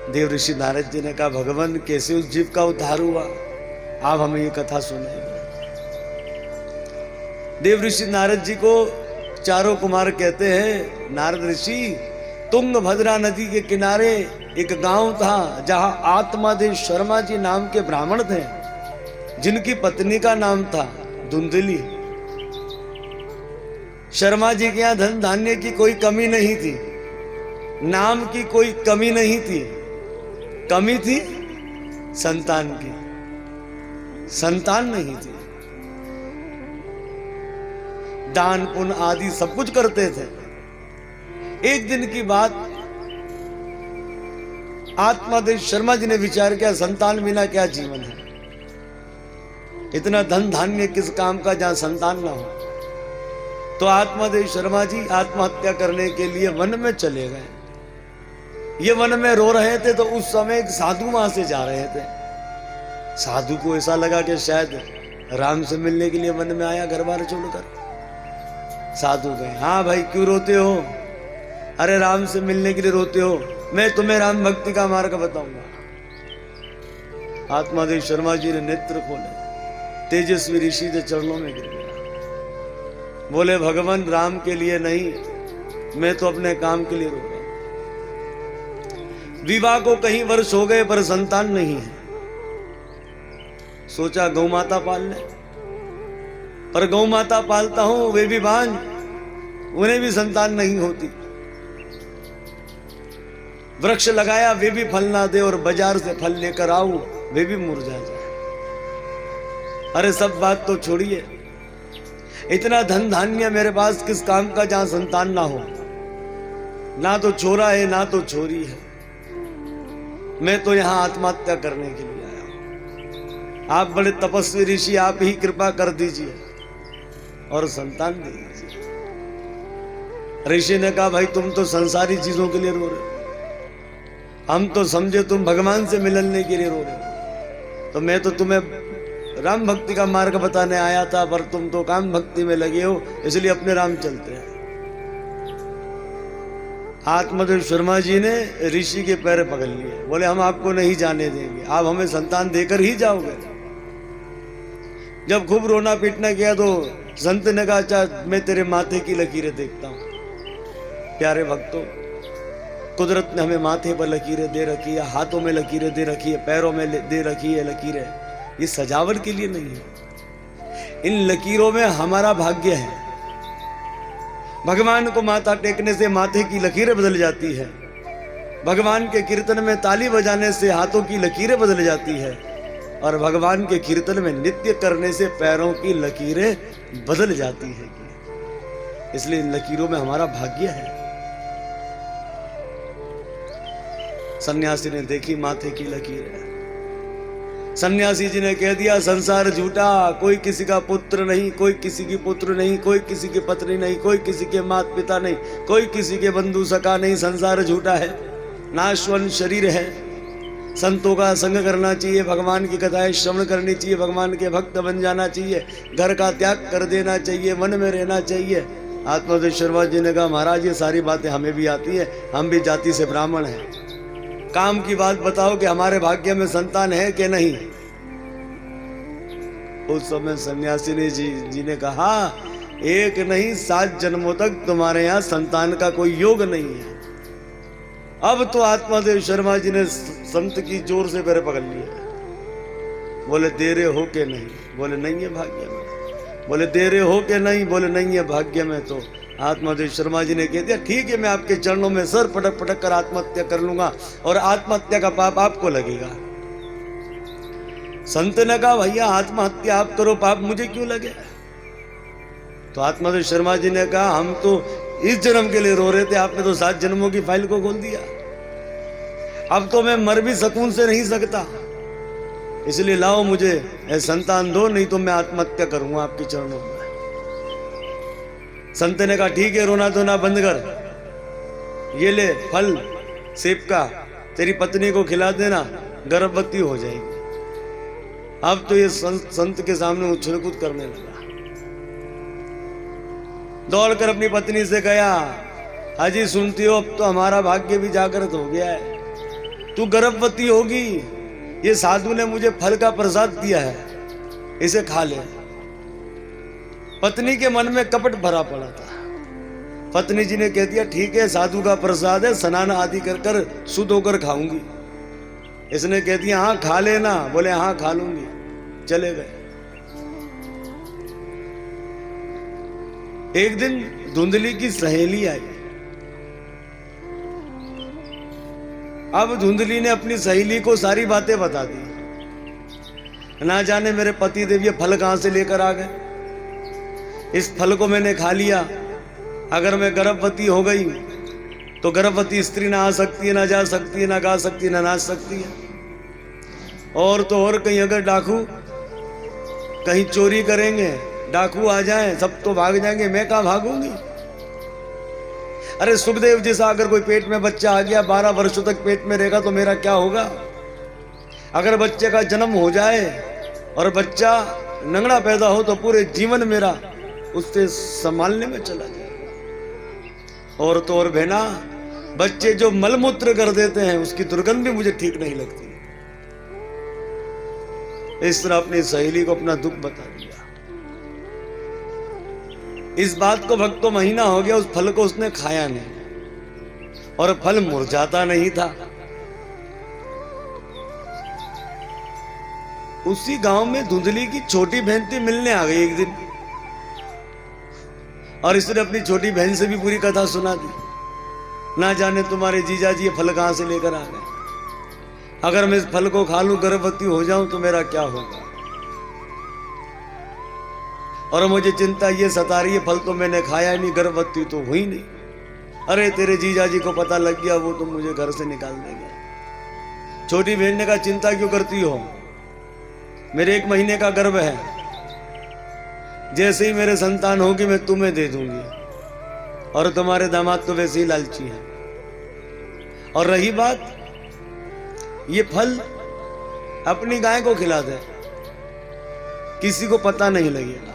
देव ऋषि नारद जी ने कहा, भगवान कैसे उस जीव का उद्धार हुआ, आप हमें ये कथा सुनाइए। देव ऋषि नारद जी को चारों कुमार कहते हैं, नारद ऋषि, तुंगभद्रा नदी के किनारे एक गांव था जहां आत्मादेव शर्मा जी नाम के ब्राह्मण थे, जिनकी पत्नी का नाम था धुंधली। शर्मा जी के यहाँ धन धान्य की कोई कमी नहीं थी, नाम की कोई कमी नहीं थी, कमी थी संतान की, संतान नहीं थी। दान पुण्य आदि सब कुछ करते थे। एक दिन की बात, आत्मादेव शर्मा जी ने विचार किया, संतान बिना क्या जीवन है, इतना धन धान्य किस काम का जहां संतान ना हो। तो आत्मादेव शर्मा जी आत्महत्या करने के लिए वन में चले गए। ये वन में रो रहे थे तो उस समय एक साधु वहां से जा रहे थे। साधु को ऐसा लगा कि शायद राम से मिलने के लिए वन में आया घर बार छोड़कर। साधु गए, हाँ भाई क्यों रोते हो? अरे राम से मिलने के लिए रोते हो, मैं तुम्हें राम भक्ति का मार्ग बताऊंगा। आत्मादेव शर्मा जी ने नेत्र खोले, तेजस्वी ऋषि के चरणों में गिर गया। बोले, भगवान राम के लिए नहीं, मैं तो अपने काम के लिए रो रहा हूं। विवाह को कई वर्ष हो गए पर संतान नहीं है। सोचा गौ माता पाल ले, पर गौ माता पालता हूं वे भी बांझ, उन्हें भी संतान नहीं होती। वृक्ष लगाया वे भी फल ना दे, और बाजार से फल लेकर आऊं वे भी मुरझा जाए। अरे सब बात तो छोड़िए, इतना धन धान्य मेरे पास किस काम का जहां संतान ना हो। ना तो छोरा है ना तो छोरी है, मैं तो यहां आत्महत्या करने के लिए आया हूं। आप बड़े तपस्वी ऋषि, आप ही कृपा कर दीजिए और संतान दे दीजिए। ऋषि ने कहा, भाई तुम तो संसारी चीजों के लिए रो रहे हो, हम तो समझे तुम भगवान से मिलने के लिए रो रहे हो। तो मैं तो तुम्हें राम भक्ति का मार्ग बताने आया था, पर तुम तो काम भक्ति में लगे हो, इसलिए अपने राम चलते हैं। आत्मादेव शर्मा जी ने ऋषि के पैर पकड़ लिए। बोले, हम आपको नहीं जाने देंगे, आप हमें संतान देकर ही जाओगे। जब खूब रोना पीटना किया तो संत ने कहा, अच्छा मैं तेरे माथे की लकीरें देखता हूं। प्यारे भक्तों, कुदरत ने हमें माथे पर लकीरें दे रखी है, हाथों में लकीरें दे रखी है, पैरों में दे रखी है लकीरें। ये सजावट के लिए नहीं है, इन लकीरों में हमारा भाग्य है। भगवान को माथा टेकने से माथे की लकीरें बदल जाती है, भगवान के कीर्तन में ताली बजाने से हाथों की लकीरें बदल जाती है, और भगवान के कीर्तन में नृत्य करने से पैरों की लकीरें बदल जाती है। इसलिए इन लकीरों में हमारा भाग्य है। सन्यासी ने देखी माथे की लकीरें, सन्यासी जी ने कह दिया, संसार झूठा, कोई किसी का पुत्र नहीं, कोई किसी की पुत्र नहीं, कोई किसी की पत्नी नहीं, कोई किसी के माता पिता नहीं, कोई किसी के बंधु सखा नहीं। संसार झूठा है, नाशवान शरीर है। संतों का संग करना चाहिए, भगवान की कथाएं श्रवण करनी चाहिए, भगवान के भक्त बन जाना चाहिए, घर का त्याग कर देना चाहिए, वन में रहना चाहिए। आत्मादेव शर्मा जी ने कहा, महाराज ये सारी बातें हमें भी आती है, हम भी जाति से ब्राह्मण हैं। काम की बात बताओ कि हमारे भाग्य में संतान है कि नहीं। उस समय सन्यासी जी ने कहा, एक नहीं 7 जन्मों तक तुम्हारे यहाँ संतान का कोई योग नहीं है। अब तो आत्मादेव शर्मा जी ने संत की जोर से पैर पकड़ लिया। बोले, दे रहे हो के नहीं? बोले, नहीं है भाग्य में। बोले, दे रहे हो के नहीं? बोले, नहीं है भाग्य में। तो आत्मादेव शर्मा जी ने कह दिया, ठीक है, मैं आपके चरणों में सर पटक पटक कर आत्महत्या कर लूंगा, और आत्महत्या का पाप आपको लगेगा। संत ने कहा, भैया आत्महत्या आप करो, पाप मुझे क्यों लगे? तो आत्मादेव शर्मा जी ने कहा, हम तो इस जन्म के लिए रो रहे थे, आपने तो 7 जन्मों की फाइल को खोल दिया। अब तो मैं मर भी सकून से नहीं सकता, इसलिए लाओ मुझे संतान दो, नहीं तो मैं आत्महत्या करूंगा आपके चरणों में। संत ने कहा, ठीक है, रोना धोना बंद कर, ये ले फल सेब का, तेरी पत्नी को खिला देना, गर्भवती हो जाएगी। अब तो ये संत के सामने उछल कूद करने लगा। दौड़कर अपनी पत्नी से गया, हाजी सुनती हो, अब तो हमारा भाग्य भी जागृत हो गया है, तू गर्भवती होगी, ये साधु ने मुझे फल का प्रसाद दिया है, इसे खा ले। पत्नी के मन में कपट भरा पड़ा था। पत्नी जी ने कह दिया ठीक है, साधु का प्रसाद है, स्नान आदि कर कर शुद्ध होकर खाऊंगी। इसने कह दिया हाँ खा लेना। बोले हाँ खा लूंगी। चले गए। एक दिन धुंधली की सहेली आई। अब धुंधली ने अपनी सहेली को सारी बातें बता दी। ना जाने मेरे पति देव ये फल कहां से लेकर आ गए, इस फल को मैंने खा लिया, अगर मैं गर्भवती हो गई तो गर्भवती स्त्री ना आ सकती है, ना जा सकती है, ना गा सकती है, ना नाच सकती है। और तो और कहीं अगर डाकू कहीं चोरी करेंगे, डाकू आ जाएं, सब तो भाग जाएंगे, मैं कहां भागूंगी। अरे सुखदेव जैसा अगर कोई पेट में बच्चा आ गया, 12 वर्षों तक पेट में रहेगा तो मेरा क्या होगा। अगर बच्चे का जन्म हो जाए और बच्चा नंगड़ा पैदा हो तो पूरे जीवन मेरा उससे संभालने में चला जाए। और तो और बहना, बच्चे जो मलमूत्र कर देते हैं उसकी दुर्गंध भी मुझे ठीक नहीं लगती। इस तरह अपनी सहेली को अपना दुख बता दिया। इस बात को भक्तों महीना हो गया, उस फल को उसने खाया नहीं और फल मुरझाता नहीं था। उसी गांव में धुंधली की छोटी बहन थी, मिलने आ गई एक दिन और इसने अपनी छोटी बहन से भी पूरी कथा सुना दी। ना जाने तुम्हारे जीजा जी ये फल कहां से लेकर आ गए, अगर मैं इस फल को खा लूं, गर्भवती हो जाऊं तो मेरा क्या होगा। और मुझे चिंता ये सता रही है, फल तो मैंने खाया नहीं, गर्भवती तो हुई नहीं। अरे तेरे जीजा जी को पता लग गया, वो तो मुझे घर से निकाल देंगे। छोटी बहन ने कहा चिंता क्यों करती हो, मेरे 1 महीने का गर्भ है, जैसे ही मेरे संतान होगी मैं तुम्हें दे दूंगी। और तुम्हारे दामाद तो वैसे ही लालची है। और रही बात, ये फल अपनी गाय को खिला दे, किसी को पता नहीं लगेगा।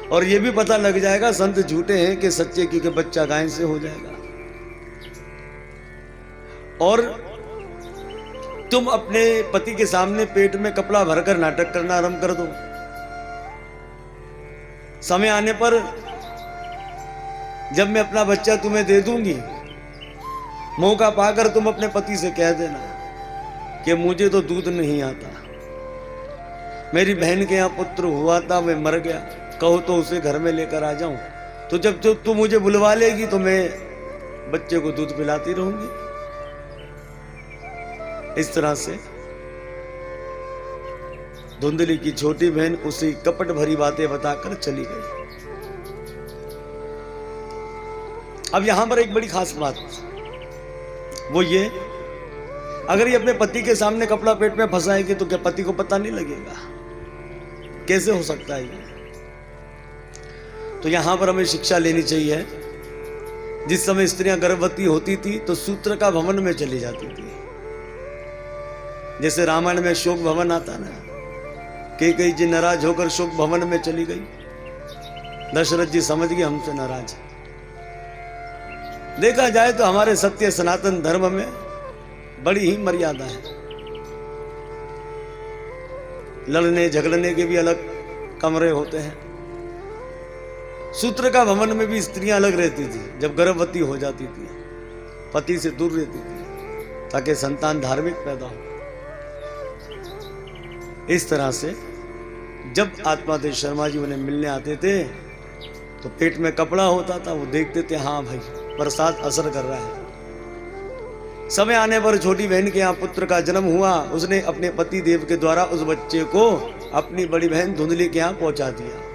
और ये भी पता लग जाएगा संत झूठे हैं कि सच्चे, क्योंकि बच्चा गाय से हो जाएगा। और तुम अपने पति के सामने पेट में कपड़ा भरकर नाटक करना आरंभ कर दो। समय आने पर जब मैं अपना बच्चा तुम्हें दे दूंगी, मौका पाकर तुम अपने पति से कह देना कि मुझे तो दूध नहीं आता, मेरी बहन के यहां पुत्र हुआ था, मैं मर गया, कहो तो उसे घर में लेकर आ जाऊं। तो जब तू मुझे बुलवा लेगी तो मैं बच्चे को दूध पिलाती रहूंगी। इस तरह से धुंधली की छोटी बहन उसी कपट भरी बातें बताकर चली गई। अब यहां पर एक बड़ी खास बात, वो ये, अगर ये अपने पति के सामने कपड़ा पेट में फंसाएगी तो क्या पति को पता नहीं लगेगा? कैसे हो सकता है ये? तो यहां पर हमें शिक्षा लेनी चाहिए। जिस समय स्त्रियां गर्भवती होती थी तो सूत्र का भवन में चली जाती थी। जैसे रामायण में शोक भवन आता ना, कई जी नाराज होकर शोक भवन में चली गई। दशरथ जी समझ गए हमसे नाराज। देखा जाए तो हमारे सत्य सनातन धर्म में बड़ी ही मर्यादा है। लड़ने झगड़ने के भी अलग कमरे होते हैं। सूत्र का भवन में भी स्त्रियां अलग रहती थी। जब गर्भवती हो जाती थी पति से दूर रहती थी ताकि संतान धार्मिक पैदा हो। इस तरह से जब आत्मादेव शर्मा जी उन्हें मिलने आते थे तो पेट में कपड़ा होता था, वो देखते थे हाँ भाई प्रसाद असर कर रहा है। समय आने पर छोटी बहन के यहाँ पुत्र का जन्म हुआ। उसने अपने पति देव के द्वारा उस बच्चे को अपनी बड़ी बहन धुंधली के यहाँ पहुंचा दिया।